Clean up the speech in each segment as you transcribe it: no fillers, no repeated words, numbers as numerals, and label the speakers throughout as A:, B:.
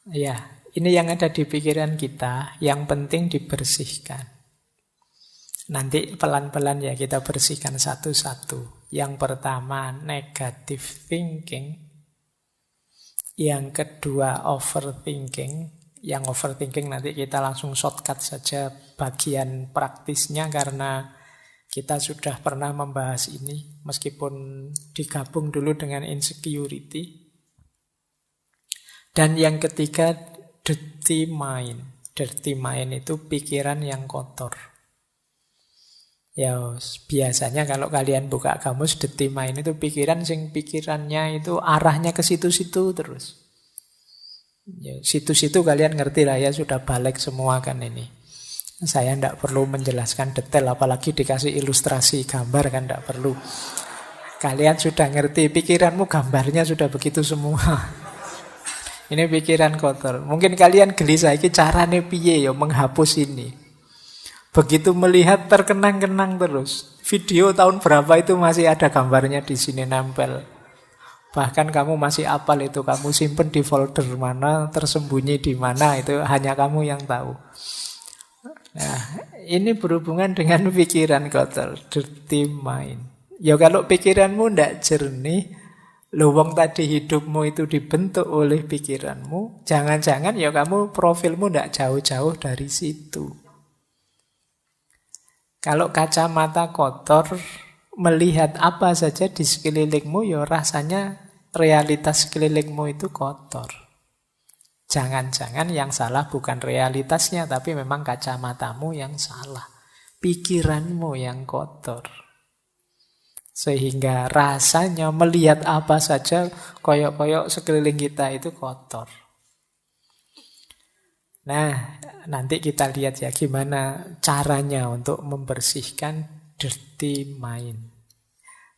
A: Ya, ini yang ada di pikiran kita, yang penting dibersihkan. Nanti pelan-pelan ya kita bersihkan satu-satu. Yang pertama negative thinking, yang kedua overthinking. Yang overthinking nanti kita langsung shortcut saja bagian praktisnya karena kita sudah pernah membahas ini meskipun digabung dulu dengan insecurity. Dan yang ketiga, dirty mind. Dirty mind itu pikiran yang kotor. Ya, biasanya kalau kalian buka kamus, dirty mind itu pikiran sing pikirannya itu arahnya ke situ-situ terus. Ya, situ-situ kalian ngerti lah ya, sudah balik semua kan ini. Saya tidak perlu menjelaskan detail, apalagi dikasih ilustrasi gambar kan tidak perlu. Kalian sudah ngerti, pikiranmu gambarnya sudah begitu semua. Ini pikiran kotor. Mungkin kalian gelisah iki carane piye ya menghapus ini. Begitu melihat terkenang-kenang terus. Video tahun berapa itu masih ada gambarnya di sini nempel. Bahkan kamu masih apal itu, kamu simpen di folder mana, tersembunyi di mana, itu hanya kamu yang tahu. Nah, ini berhubungan dengan pikiran kotor, dirty mind. Ya kalau pikiranmu tidak jernih, wong tadi hidupmu itu dibentuk oleh pikiranmu, jangan-jangan ya kamu profilmu tidak jauh-jauh dari situ. Kalau kacamata kotor, melihat apa saja di sekelilingmu, ya rasanya realitas sekelilingmu itu kotor. Jangan-jangan yang salah bukan realitasnya, tapi memang kacamatamu yang salah. Pikiranmu yang kotor. Sehingga rasanya melihat apa saja koyok-koyok sekeliling kita itu kotor. Nah, nanti kita lihat ya gimana caranya untuk membersihkan dirty mind.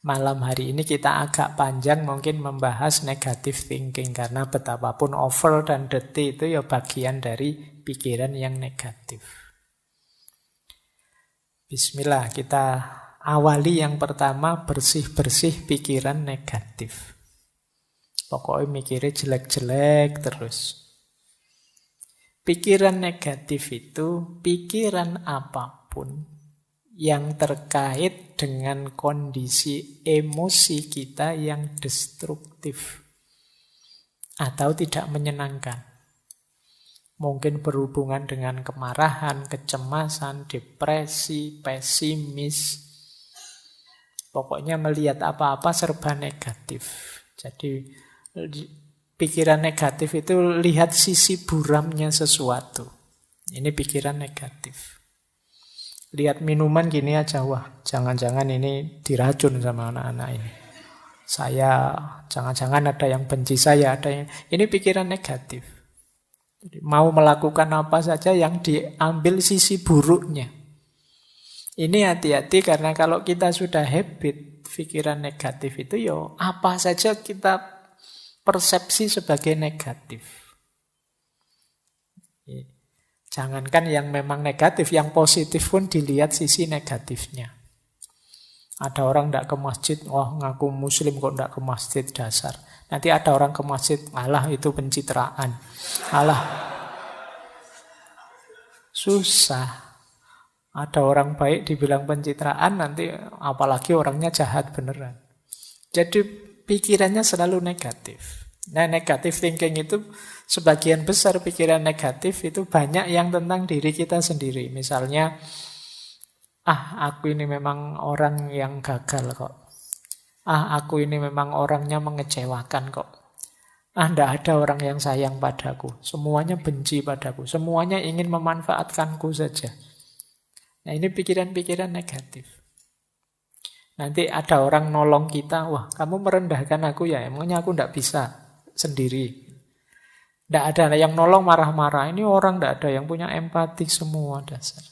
A: Malam hari ini kita agak panjang mungkin membahas negative thinking karena betapapun over dan dirty itu ya bagian dari pikiran yang negatif. Bismillah, kita awali yang pertama, bersih-bersih pikiran negatif. Pokoknya mikirnya jelek-jelek terus. Pikiran negatif itu pikiran apapun yang terkait dengan kondisi emosi kita yang destruktif atau tidak menyenangkan. Mungkin berhubungan dengan kemarahan, kecemasan, depresi, pesimis. Pokoknya melihat apa-apa serba negatif. Jadi pikiran negatif itu lihat sisi buramnya sesuatu. Ini pikiran negatif. Lihat minuman gini aja, wah jangan-jangan ini diracun sama anak-anak ini. Saya, jangan-jangan ada yang benci saya, ada yang... Ini pikiran negatif. Jadi, mau melakukan apa saja yang diambil sisi buruknya. Ini hati-hati karena kalau kita sudah habit pikiran negatif itu ya apa saja kita persepsi sebagai negatif. Jangankan yang memang negatif, yang positif pun dilihat sisi negatifnya. Ada orang tidak ke masjid, wah ngaku muslim kok tidak ke masjid, dasar. Nanti ada orang ke masjid, alah itu pencitraan. Alah, susah. Ada orang baik dibilang pencitraan, nanti apalagi orangnya jahat beneran. Jadi pikirannya selalu negatif. Nah, negative thinking itu sebagian besar pikiran negatif itu banyak yang tentang diri kita sendiri. Misalnya, aku ini memang orang yang gagal kok. Aku ini memang orangnya mengecewakan kok. Tidak ada orang yang sayang padaku. Semuanya benci padaku. Semuanya ingin memanfaatkanku saja. Nah, ini pikiran-pikiran negatif. Nanti ada orang nolong kita, wah kamu merendahkan aku ya, emangnya aku tidak bisa sendiri. Tidak ada yang nolong marah-marah, ini orang tidak ada yang punya empati semua dasar.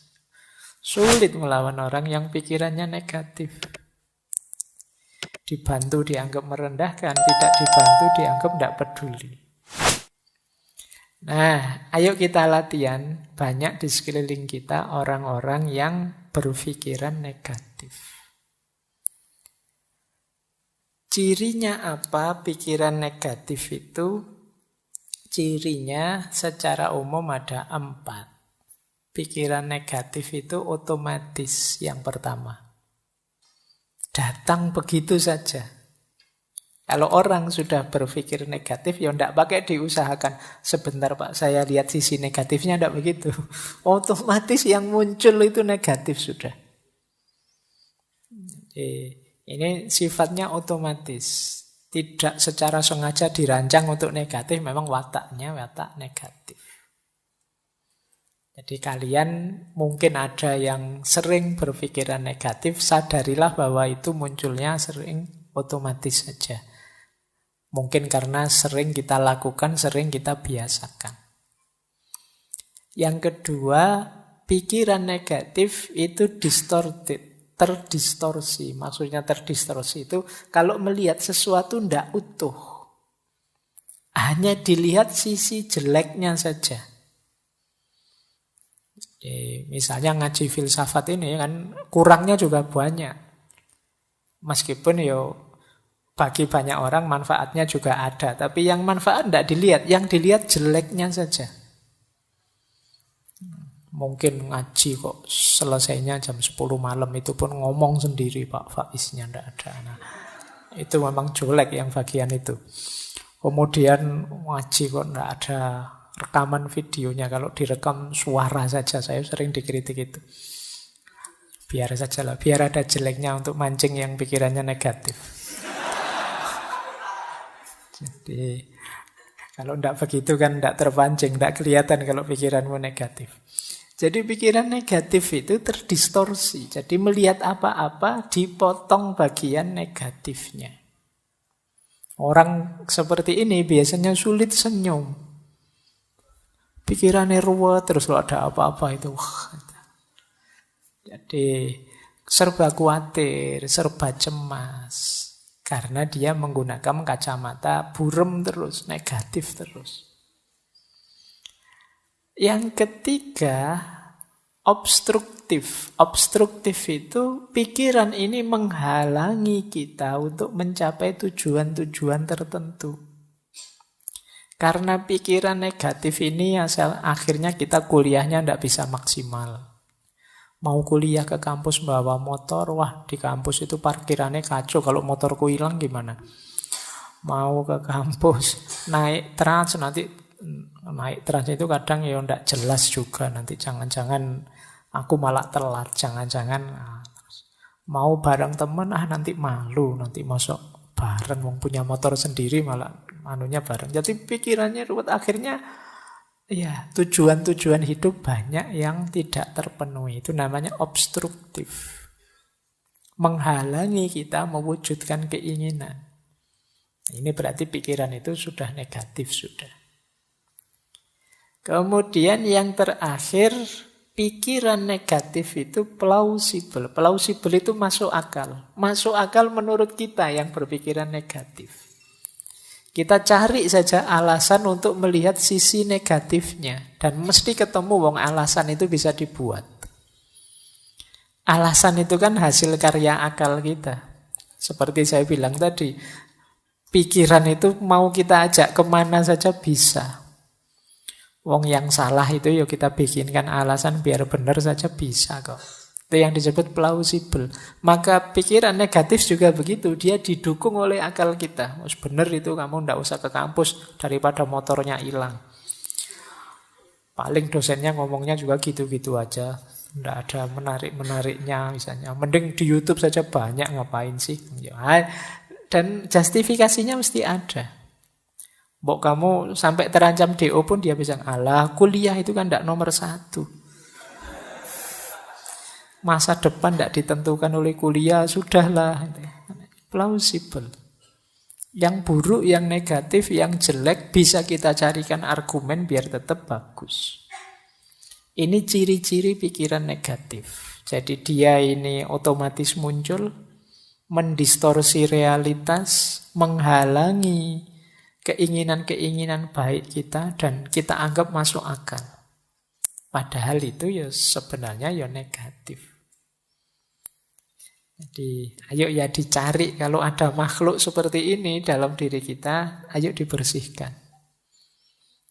A: Sulit melawan orang yang pikirannya negatif. Dibantu dianggap merendahkan, tidak dibantu dianggap tidak peduli. Nah, ayo kita latihan. Banyak di sekeliling kita orang-orang yang berpikiran negatif. Cirinya apa pikiran negatif itu? Cirinya secara umum ada 4. Pikiran negatif itu otomatis yang pertama. Datang begitu saja. Kalau orang sudah berpikir negatif, ya tidak pakai diusahakan. Sebentar Pak, saya lihat sisi negatifnya, tidak begitu. Otomatis yang muncul itu negatif sudah. Ini sifatnya otomatis. Tidak secara sengaja dirancang untuk negatif, memang wataknya watak negatif. Jadi kalian mungkin ada yang sering berpikiran negatif, sadarilah bahwa itu munculnya sering otomatis saja. Mungkin karena sering kita lakukan, sering kita biasakan. Yang kedua, pikiran negatif itu distorted, terdistorsi. Maksudnya terdistorsi itu kalau melihat sesuatu tidak utuh. Hanya dilihat sisi jeleknya saja. Misalnya ngaji filsafat ini kan kurangnya juga banyak. Meskipun bagi banyak orang manfaatnya juga ada. Tapi yang manfaat tidak dilihat. Yang dilihat jeleknya saja. Mungkin ngaji kok selesainya jam 10 malam. Itu pun ngomong sendiri Pak Faiznya tidak ada. Nah, itu memang jelek yang bagian itu. Kemudian ngaji kok tidak ada rekaman videonya. Kalau direkam suara saja. Saya sering dikritik itu. Biar saja lah. Biar ada jeleknya untuk mancing yang pikirannya negatif. Jadi kalau tidak begitu kan tidak terpancing, tidak kelihatan kalau pikiranmu negatif. Jadi pikiran negatif itu terdistorsi. Jadi melihat apa-apa dipotong bagian negatifnya. Orang seperti ini biasanya sulit senyum. Pikirannya ruwet terus kalau ada apa-apa itu. Jadi serba khawatir, serba cemas. Karena dia menggunakan kacamata burem terus, negatif terus. Yang ketiga, obstruktif. Obstruktif itu pikiran ini menghalangi kita untuk mencapai tujuan-tujuan tertentu. Karena pikiran negatif ini akhirnya kita kuliahnya tidak bisa maksimal. Mau kuliah ke kampus bawa motor, wah di kampus itu parkirannya kacau, kalau motorku hilang gimana? Mau ke kampus, naik trans, nanti naik trans itu kadang tidak jelas juga, nanti jangan-jangan aku malah telat, jangan-jangan mau bareng temen, nanti malu, nanti masuk bareng, wong punya motor sendiri malah anunya bareng. Jadi pikirannya ruwet, akhirnya ya, tujuan-tujuan hidup banyak yang tidak terpenuhi. Itu namanya obstruktif. Menghalangi kita mewujudkan keinginan. Ini berarti pikiran itu sudah negatif sudah. Kemudian yang terakhir, pikiran negatif itu plausible. Plausible itu masuk akal. Masuk akal menurut kita yang berpikiran negatif. Kita cari saja alasan untuk melihat sisi negatifnya. Dan mesti ketemu wong alasan itu bisa dibuat. Alasan itu kan hasil karya akal kita. Seperti saya bilang tadi, pikiran itu mau kita ajak kemana saja bisa. Wong yang salah itu ya kita bikinkan alasan biar benar saja bisa kok. Itu yang disebut plausible. Maka pikiran negatif juga begitu. Dia didukung oleh akal kita. Benar itu kamu tidak usah ke kampus daripada motornya hilang. Paling dosennya ngomongnya juga gitu-gitu aja. Tidak ada menarik-menariknya misalnya. Mending di YouTube saja banyak, ngapain sih. Dan justifikasinya mesti ada. Mbok kamu sampai terancam DO pun dia bisa, alah kuliah itu kan tidak nomor 1. Masa depan tidak ditentukan oleh kuliah, sudahlah. Plausible. Yang buruk, yang negatif, yang jelek bisa kita carikan argumen biar tetap bagus. Ini ciri-ciri pikiran negatif. Jadi dia ini otomatis muncul, mendistorsi realitas, menghalangi keinginan-keinginan baik kita, dan kita anggap masuk akal. Padahal itu ya sebenarnya ya negatif. Jadi ayo ya dicari kalau ada makhluk seperti ini dalam diri kita, ayo dibersihkan.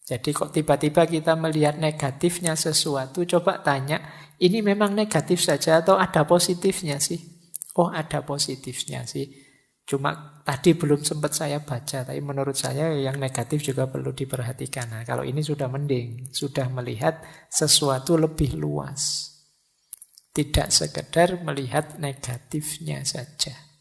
A: Jadi kok tiba-tiba kita melihat negatifnya sesuatu, coba tanya, ini memang negatif saja atau ada positifnya sih? Oh, ada positifnya sih. Cuma tadi belum sempat saya baca, tapi menurut saya yang negatif juga perlu diperhatikan. Nah, kalau ini sudah mending, sudah melihat sesuatu lebih luas. Tidak sekedar melihat negatifnya saja.